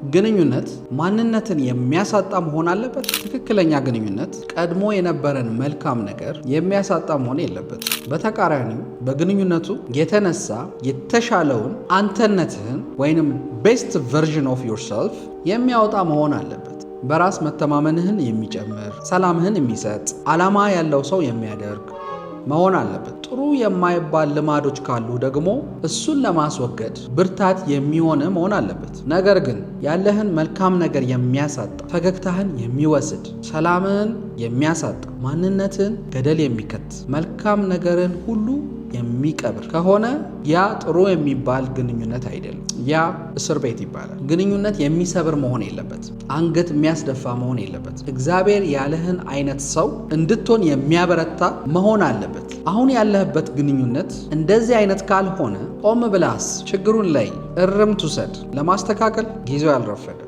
ግንኙነት ማንነትን የሚያሳጣ መሆን አለበት? ትክክለኛ ግንኙነት ቀድሞ የነበረን መልካም ነገር የሚያሳጣ መሆን የለበት። በተቃራኒው በግንኙነቱ የተነሳ የተሻለውን አንተነትህን ወይንም ቤስት ቨርዥን ኦፍ ዮርሰልፍ የሚያወጣ መሆን አለበት። በራስ መተማመንህን የሚጨምር፣ ሰላምህን የሚሰጥ፣ ዓላማ ያለው ሰው የሚያደርግ መሆን አለበት። ጥሩ የማይባል ልማዶች ካሉ ደግሞ እሱን ለማስወገድ ብርታት የሚሆን መሆን አለበት። ነገር ግን ያለህን መልካም ነገር የሚያሳጣ፣ ፈገግታህን የሚወስድ፣ ሰላምህን የሚያሳጣ፣ ማንነትን ገደል የሚከት፣ መልካም ነገርን ሁሉ የሚቀብር ከሆነ ያ ጥሩ የሚባል ግንኙነት አይደለም። ያ እስር ቤት ይባላል። ግንኙነት የሚሰብር መሆን የለበት። አንገት የሚያስደፋ መሆን የለበት። እግዚአብሔር ያለህን አይነት ሰው እንድትሆን የሚያበረታ መሆን አለበት። አሁን ያለህበት ግንኙነት እንደዚህ አይነት ካልሆነ ቆም ብላስ ችግሩን ላይ እርምት ውሰድ። ለማስተካከል ጊዜው ያልረፈደ